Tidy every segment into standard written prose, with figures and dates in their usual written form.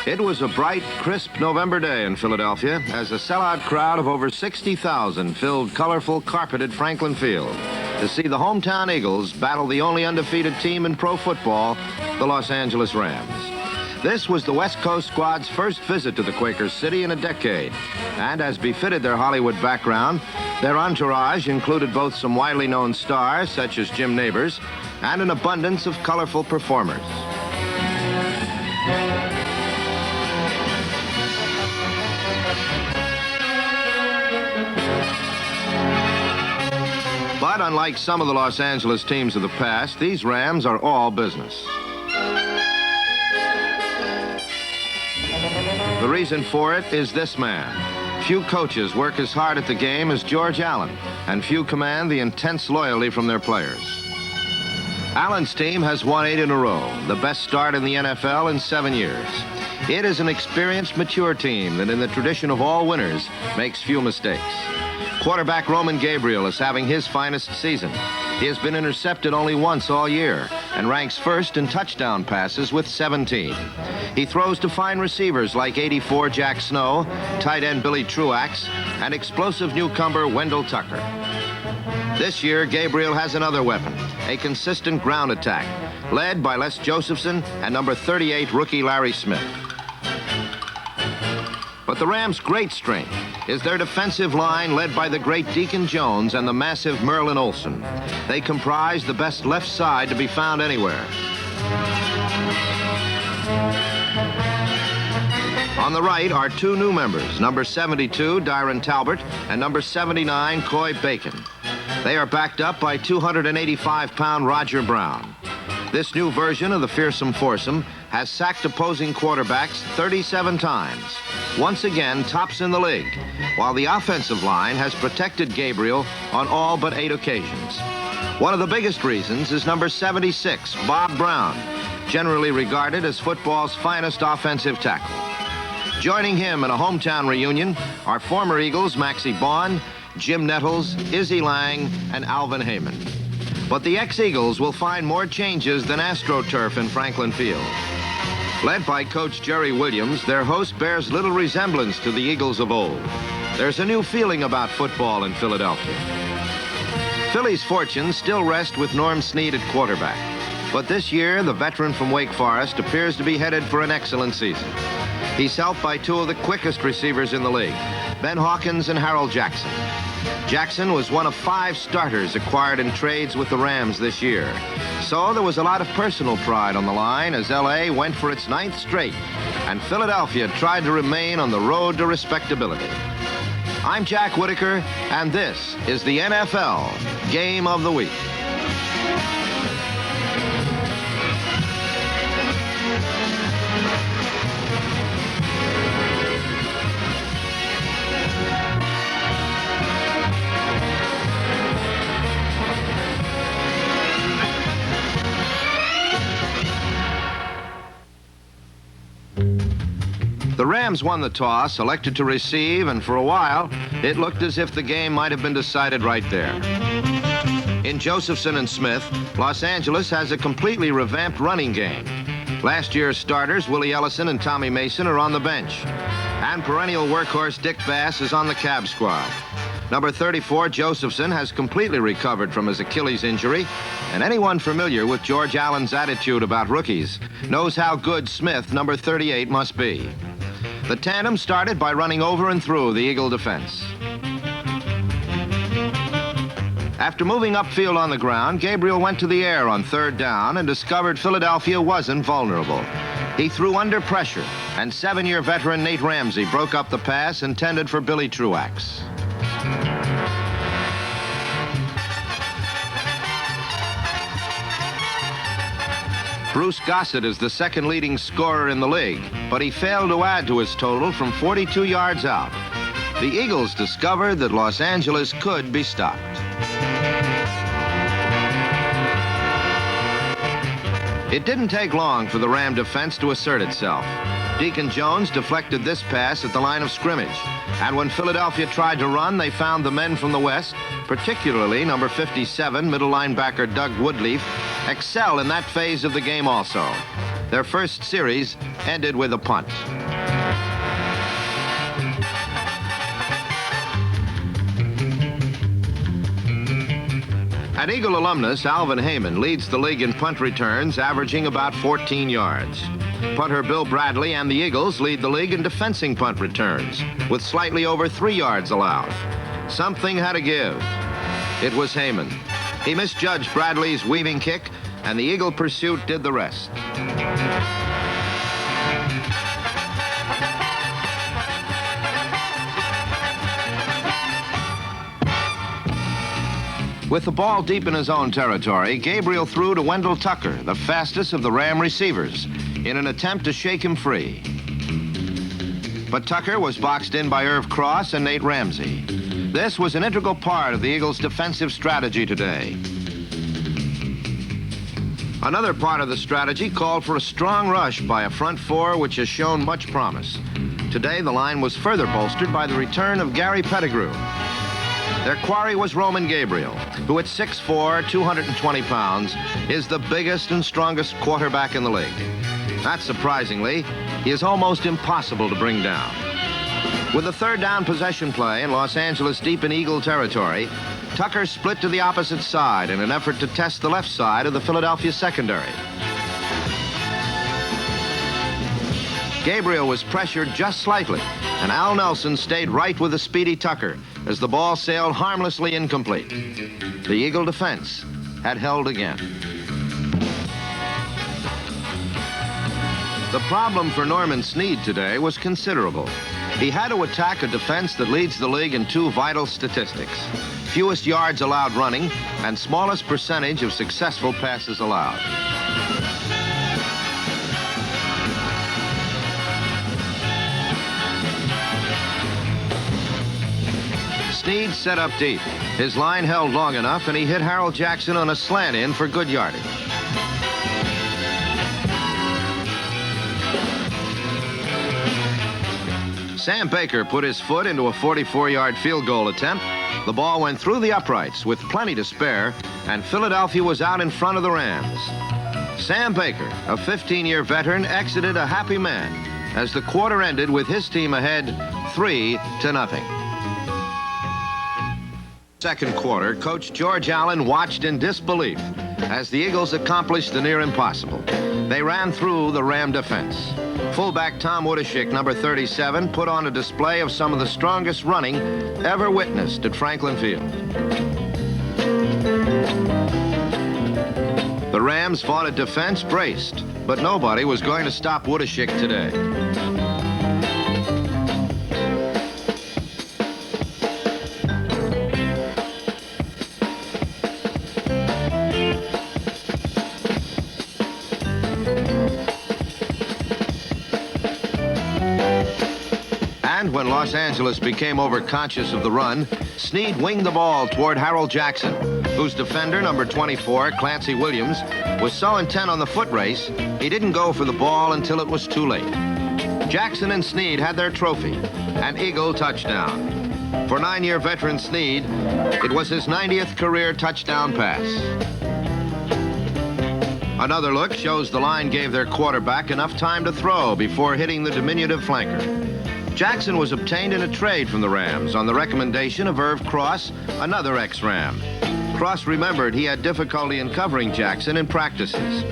It was a bright, crisp November day in Philadelphia as a sellout crowd of over 60,000 filled colorful, carpeted Franklin Field to see the hometown Eagles battle the only undefeated team in pro football, the Los Angeles Rams. This was the West Coast squad's first visit to the Quakers City in a decade, and as befitted their Hollywood background, their entourage included both some widely known stars, such as Jim Nabors, and an abundance of colorful performers. But unlike some of the Los Angeles teams of the past, these Rams are all business. The reason for it is this man. Few coaches work as hard at the game as George Allen, and few command the intense loyalty from their players. Allen's team has won 8 in a row, the best start in the NFL in 7 years. It is an experienced, mature team that, in the tradition of all winners, makes few mistakes. Quarterback Roman Gabriel is having his finest season. He has been intercepted only once all year and ranks first in touchdown passes with 17. He throws to fine receivers like 84 Jack Snow, tight end Billy Truax, and explosive newcomer Wendell Tucker. This year, Gabriel has another weapon, a consistent ground attack, led by Les Josephson and number 38 rookie Larry Smith. But the Rams' great strength is their defensive line led by the great Deacon Jones and the massive Merlin Olsen. They comprise the best left side to be found anywhere. On the right are 2 new members, number 72, Dyron Talbert, and number 79, Coy Bacon. They are backed up by 285-pound Roger Brown. This new version of the fearsome foursome has sacked opposing quarterbacks 37 times. Once again, tops in the league, while the offensive line has protected Gabriel on all but 8 occasions. One of the biggest reasons is number 76, Bob Brown, generally regarded as football's finest offensive tackle. Joining him in a hometown reunion are former Eagles Maxie Baughan, Jim Nettles, Izzy Lang, and Alvin Hayman. But the ex-Eagles will find more changes than AstroTurf in Franklin Field. Led by Coach Jerry Williams, their host bears little resemblance to the Eagles of old. There's a new feeling about football in Philadelphia. Philly's fortunes still rest with Norm Snead at quarterback. But this year, the veteran from Wake Forest appears to be headed for an excellent season. He's helped by 2 of the quickest receivers in the league, Ben Hawkins and Harold Jackson. Jackson was one of 5 starters acquired in trades with the Rams this year. So there was a lot of personal pride on the line as L.A. went for its 9th straight, and Philadelphia tried to remain on the road to respectability. I'm Jack Whitaker, and this is the NFL Game of the Week. The Rams won the toss, elected to receive, and for a while, it looked as if the game might have been decided right there. In Josephson and Smith, Los Angeles has a completely revamped running game. Last year's starters, Willie Ellison and Tommy Mason, are on the bench. And perennial workhorse Dick Bass is on the cab squad. Number 34, Josephson, has completely recovered from his Achilles injury, and anyone familiar with George Allen's attitude about rookies knows how good Smith, number 38, must be. The tandem started by running over and through the Eagle defense. After moving upfield on the ground, Gabriel went to the air on 3rd down and discovered Philadelphia wasn't vulnerable. He threw under pressure, and 7-year veteran Nate Ramsey broke up the pass intended for Billy Truax. Bruce Gossett is the 2nd leading scorer in the league, but he failed to add to his total from 42 yards out. The Eagles discovered that Los Angeles could be stopped. It didn't take long for the Ram defense to assert itself. Deacon Jones deflected this pass at the line of scrimmage, and when Philadelphia tried to run, they found the men from the West, particularly number 57, middle linebacker Doug Woodleaf, excel in that phase of the game also. Their first series ended with a punt. An Eagle alumnus, Alvin Heyman, leads the league in punt returns, averaging about 14 yards. Punter Bill Bradley and the Eagles lead the league in defensing punt returns, with slightly over 3 yards allowed. Something had to give. It was Heyman. He misjudged Bradley's weaving kick, and the Eagle pursuit did the rest. With the ball deep in his own territory, Gabriel threw to Wendell Tucker, the fastest of the Ram receivers, in an attempt to shake him free. But Tucker was boxed in by Irv Cross and Nate Ramsey. This was an integral part of the Eagles' defensive strategy today. Another part of the strategy called for a strong rush by a front four which has shown much promise. Today, the line was further bolstered by the return of Gary Pettigrew. Their quarry was Roman Gabriel, who at 6'4", 220 pounds, is the biggest and strongest quarterback in the league. Not surprisingly, he is almost impossible to bring down. With the third down possession play in Los Angeles deep in Eagle territory, Tucker split to the opposite side in an effort to test the left side of the Philadelphia secondary. Gabriel was pressured just slightly, and Al Nelson stayed right with the speedy Tucker as the ball sailed harmlessly incomplete. The Eagle defense had held again. The problem for Norman Snead today was considerable. He had to attack a defense that leads the league in two vital statistics: fewest yards allowed running and smallest percentage of successful passes allowed. Snead set up deep. His line held long enough, and he hit Harold Jackson on a slant in for good yardage. Sam Baker put his foot into a 44-yard field goal attempt. The ball went through the uprights with plenty to spare, and Philadelphia was out in front of the Rams. Sam Baker, a 15-year veteran, exited a happy man as the quarter ended with his team ahead 3-0. Second quarter, Coach George Allen watched in disbelief as the Eagles accomplished the near impossible. They ran through the Ram defense. Fullback Tom Woodeshick, number 37, put on a display of some of the strongest running ever witnessed at Franklin Field. The Rams fought a defense braced, but nobody was going to stop Woodeshick today. And when Los Angeles became overconscious of the run, Snead winged the ball toward Harold Jackson, whose defender, number 24, Clancy Williams, was so intent on the foot race, he didn't go for the ball until it was too late. Jackson and Snead had their trophy, an Eagle touchdown. For 9-year veteran Snead, it was his 90th career touchdown pass. Another look shows the line gave their quarterback enough time to throw before hitting the diminutive flanker. Jackson was obtained in a trade from the Rams on the recommendation of Irv Cross, another ex-Ram. Cross remembered he had difficulty in covering Jackson in practices.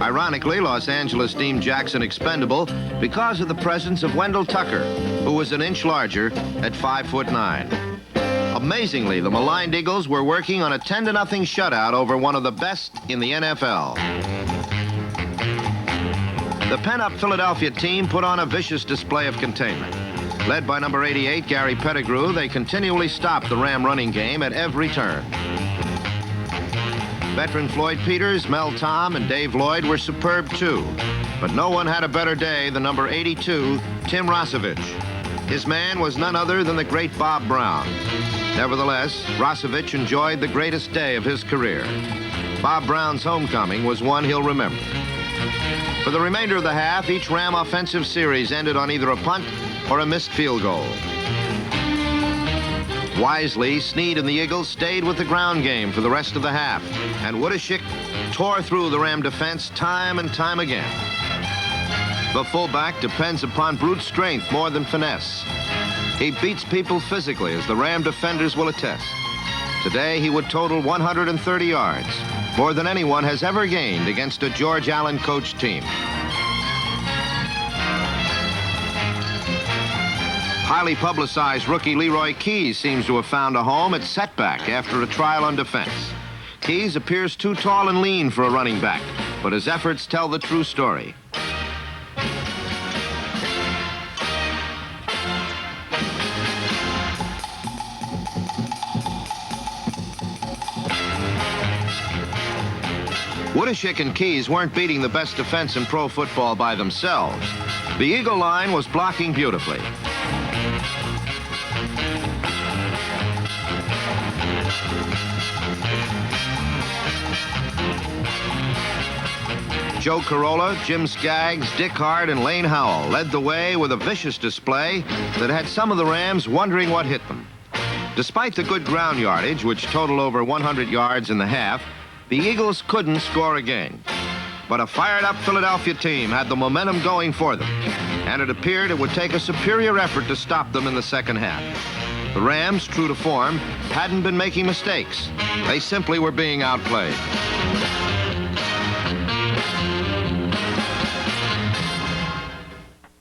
Ironically, Los Angeles deemed Jackson expendable because of the presence of Wendell Tucker, who was an inch larger at 5'9". Amazingly, the maligned Eagles were working on a 10-0 shutout over one of the best in the NFL. The pent-up Philadelphia team put on a vicious display of containment. Led by number 88, Gary Pettigrew, they continually stopped the Ram running game at every turn. Veteran Floyd Peters, Mel Tom, and Dave Lloyd were superb too. But no one had a better day than number 82, Tim Rosevich. His man was none other than the great Bob Brown. Nevertheless, Rosevich enjoyed the greatest day of his career. Bob Brown's homecoming was one he'll remember. For the remainder of the half, each Ram offensive series ended on either a punt or a missed field goal. Wisely, Snead and the Eagles stayed with the ground game for the rest of the half, and Woodeshick tore through the Ram defense time and time again. The fullback depends upon brute strength more than finesse. He beats people physically, as the Ram defenders will attest. Today, he would total 130 yards, more than anyone has ever gained against a George Allen coached team. Highly publicized rookie Leroy Keys seems to have found a home at setback after a trial on defense. Keys appears too tall and lean for a running back, but his efforts tell the true story. Woodishick and Keys weren't beating the best defense in pro football by themselves. The Eagle line was blocking beautifully. Joe Corolla, Jim Skaggs, Dick Hart, and Lane Howell led the way with a vicious display that had some of the Rams wondering what hit them. Despite the good ground yardage, which totaled over 100 yards in the half, the Eagles couldn't score again. But a fired-up Philadelphia team had the momentum going for them, and it appeared it would take a superior effort to stop them in the second half. The Rams, true to form, hadn't been making mistakes. They simply were being outplayed.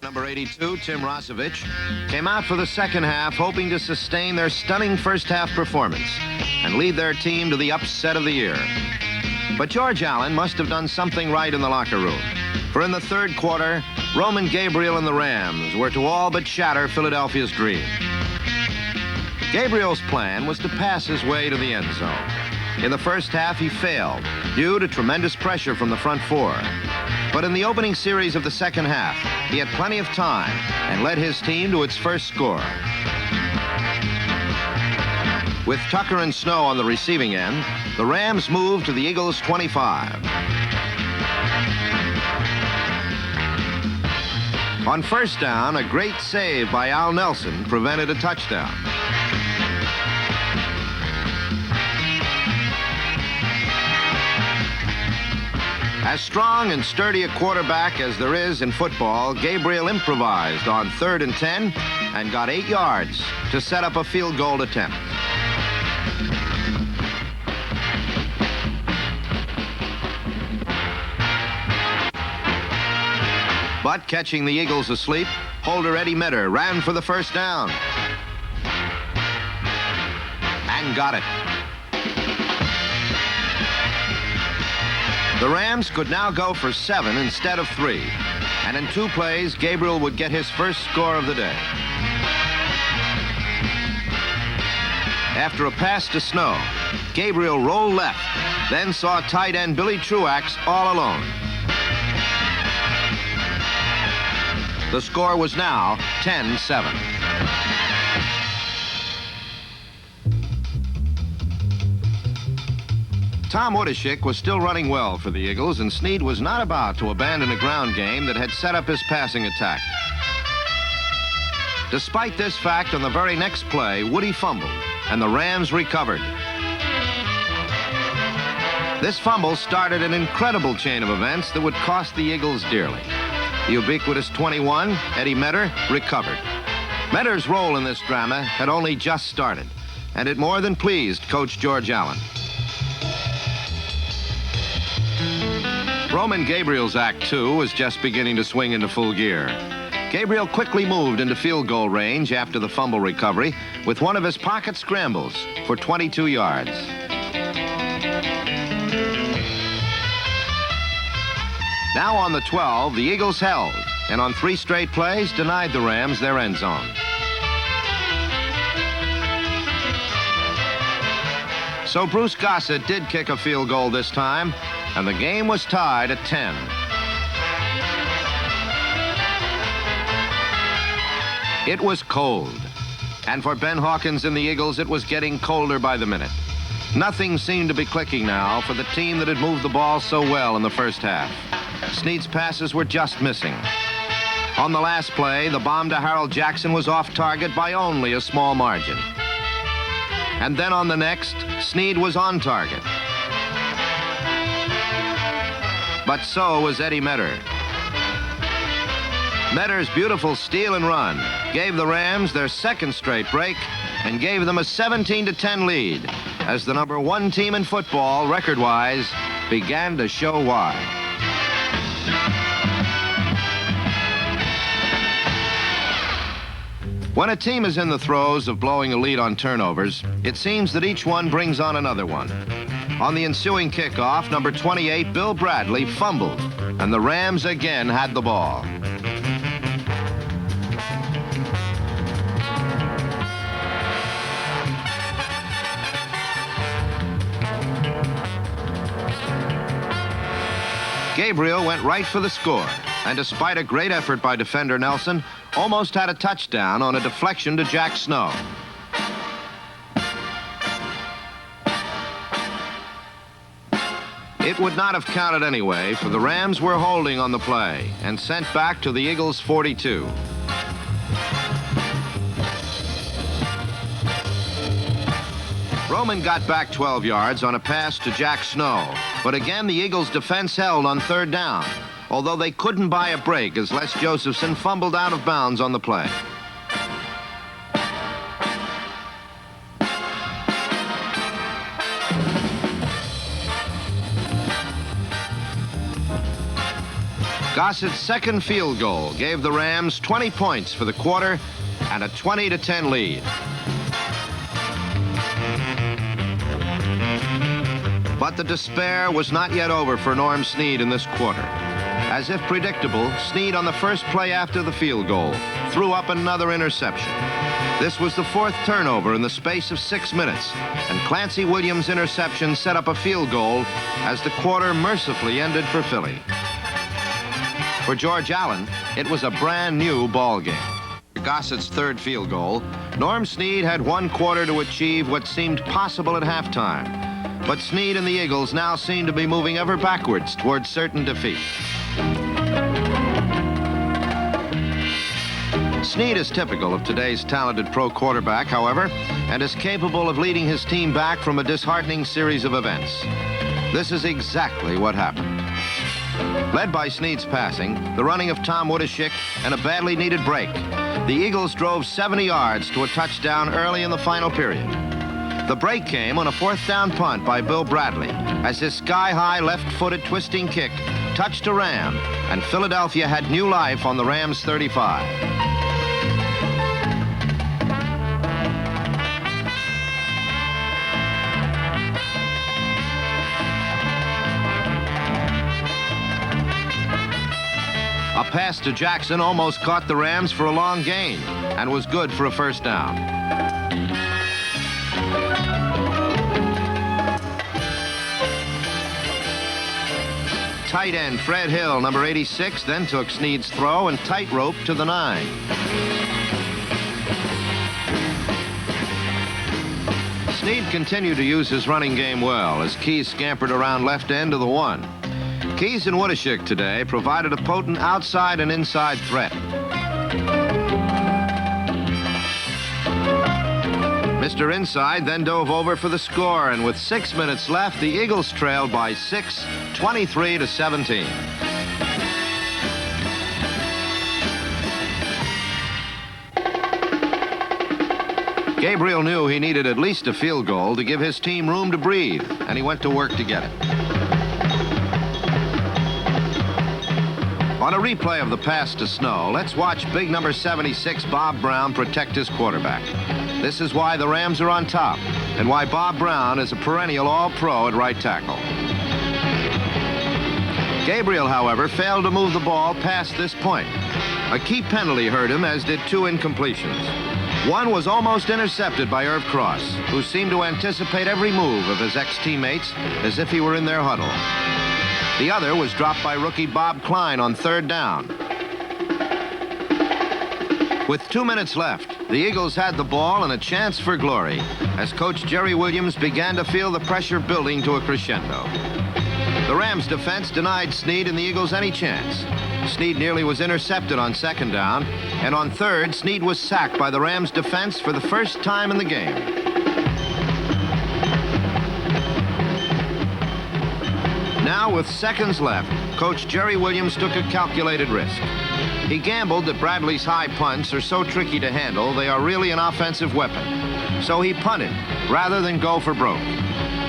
Number 82, Tim Rosevich, came out for the second half hoping to sustain their stunning first-half performance and lead their team to the upset of the year. But George Allen must have done something right in the locker room, for in the third quarter, Roman Gabriel and the Rams were to all but shatter Philadelphia's dream. Gabriel's plan was to pass his way to the end zone. In the first half, he failed due to tremendous pressure from the front four. But in the opening series of the second half, he had plenty of time and led his team to its first score. With Tucker and Snow on the receiving end, the Rams moved to the Eagles' 25. On first down, a great save by Al Nelson prevented a touchdown. As strong and sturdy a quarterback as there is in football, Gabriel improvised on 3rd and 10 and got 8 yards to set up a field goal attempt. But catching the Eagles asleep, holder Eddie Metter ran for the first down. And got it. The Rams could now go for 7 instead of 3. And in 2 plays, Gabriel would get his first score of the day. After a pass to Snow, Gabriel rolled left, then saw tight end Billy Truax all alone. The score was now 10-7. Tom Woodishick was still running well for the Eagles, and Snead was not about to abandon a ground game that had set up his passing attack. Despite this fact, on the very next play, Woody fumbled, and the Rams recovered. This fumble started an incredible chain of events that would cost the Eagles dearly. The ubiquitous 21, Eddie Metter, recovered. Metter's role in this drama had only just started, and it more than pleased Coach George Allen. Roman Gabriel's Act 2 was just beginning to swing into full gear. Gabriel quickly moved into field goal range after the fumble recovery with one of his pocket scrambles for 22 yards. Now on the 12, the Eagles held, and on 3 straight plays denied the Rams their end zone. So Bruce Gossett did kick a field goal this time, and the game was tied at 10. It was cold, and for Ben Hawkins and the Eagles, it was getting colder by the minute. Nothing seemed to be clicking now for the team that had moved the ball so well in the first half. Snead's passes were just missing. On the last play, the bomb to Harold Jackson was off target by only a small margin. And then on the next, Snead was on target. But so was Eddie Metter. Netter's beautiful steal and run gave the Rams their second straight break and gave them a 17-10 lead as the number 1 team in football, record-wise, began to show why. When a team is in the throes of blowing a lead on turnovers, it seems that each one brings on another one. On the ensuing kickoff, number 28, Bill Bradley, fumbled, and the Rams again had the ball. Gabriel went right for the score, and despite a great effort by defender Nelson, almost had a touchdown on a deflection to Jack Snow. It would not have counted anyway, for the Rams were holding on the play and sent back to the Eagles' 42. Roman got back 12 yards on a pass to Jack Snow, but again the Eagles' defense held on third down, although they couldn't buy a break as Les Josephson fumbled out of bounds on the play. Gossett's second field goal gave the Rams 20 points for the quarter and a 20-10 lead. But the despair was not yet over for Norm Snead in this quarter. As if predictable, Snead on the first play after the field goal threw up another interception. This was the 4th turnover in the space of 6 minutes, and Clancy Williams' interception set up a field goal as the quarter mercifully ended for Philly. For George Allen, it was a brand new ball game. Gossett's third field goal, Norm Snead had 1 quarter to achieve what seemed possible at halftime. But Snead and the Eagles now seem to be moving ever backwards towards certain defeat. Snead is typical of today's talented pro quarterback, however, and is capable of leading his team back from a disheartening series of events. This is exactly what happened. Led by Snead's passing, the running of Tom Woodeshick, and a badly needed break, the Eagles drove 70 yards to a touchdown early in the final period. The break came on a 4th down punt by Bill Bradley as his sky-high left-footed twisting kick touched a Ram, and Philadelphia had new life on the Rams' 35. A pass to Jackson almost caught the Rams for a long gain and was good for a 1st down. Tight end Fred Hill, number 86, then took Snead's throw and tightrope to the 9. Snead continued to use his running game well as Keys scampered around left end to the 1. Keys and Woodeshick today provided a potent outside and inside threat. Mr. Inside then dove over for the score, and with 6 minutes left, the Eagles trailed by 6, 23-17. Gabriel knew he needed at least a field goal to give his team room to breathe, and he went to work to get it. On a replay of the pass to Snow, let's watch big number 76, Bob Brown, protect his quarterback. This is why the Rams are on top, and why Bob Brown is a perennial All-Pro at right tackle. Gabriel, however, failed to move the ball past this point. A key penalty hurt him, as did 2 incompletions. One was almost intercepted by Irv Cross, who seemed to anticipate every move of his ex-teammates as if he were in their huddle. The other was dropped by rookie Bob Klein on 3rd down. With 2 minutes left, the Eagles had the ball and a chance for glory as Coach Jerry Williams began to feel the pressure building to a crescendo. The Rams' defense denied Snead and the Eagles any chance. Snead nearly was intercepted on 2nd down, and on 3rd, Snead was sacked by the Rams' defense for the first time in the game. Now, with seconds left, Coach Jerry Williams took a calculated risk. He gambled that Bradley's high punts are so tricky to handle, they are really an offensive weapon. So he punted rather than go for broke.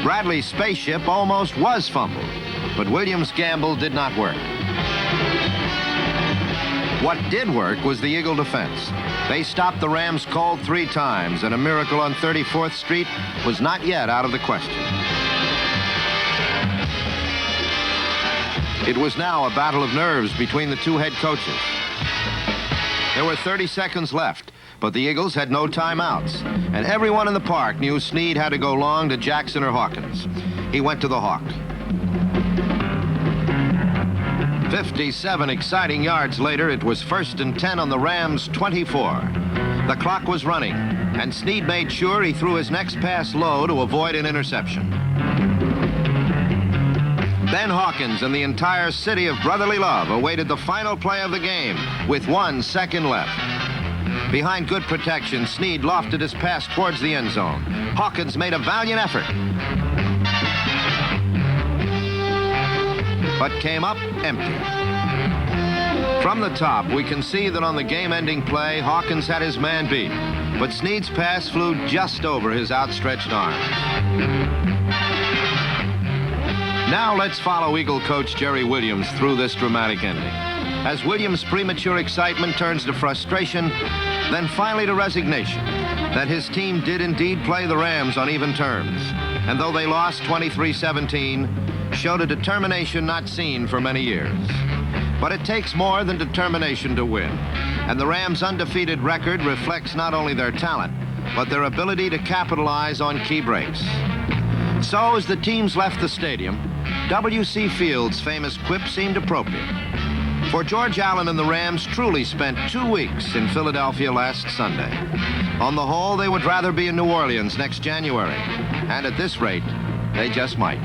Bradley's spaceship almost was fumbled, but Williams' gamble did not work. What did work was the Eagle defense. They stopped the Rams cold 3 times, and a miracle on 34th Street was not yet out of the question. It was now a battle of nerves between the 2 head coaches. There were 30 seconds left, but the Eagles had no timeouts, and everyone in the park knew Snead had to go long to Jackson or Hawkins. He went to the Hawk. 57 exciting yards later, it was 1st and 10 on the Rams' 24. The clock was running, and Snead made sure he threw his next pass low to avoid an interception. Ben Hawkins and the entire city of brotherly love awaited the final play of the game with 1 second left. Behind good protection, Snead lofted his pass towards the end zone. Hawkins made a valiant effort, but came up empty. From the top, we can see that on the game-ending play, Hawkins had his man beat, but Snead's pass flew just over his outstretched arms. Now let's follow Eagle coach Jerry Williams through this dramatic ending. As Williams' premature excitement turns to frustration, then finally to resignation, that his team did indeed play the Rams on even terms, and though they lost 23-17, showed a determination not seen for many years. But it takes more than determination to win, and the Rams' undefeated record reflects not only their talent, but their ability to capitalize on key breaks. So as the teams left the stadium, W.C. Field's famous quip seemed appropriate. For George Allen and the Rams truly spent 2 weeks in Philadelphia last Sunday. On the whole, they would rather be in New Orleans next January, and at this rate, they just might.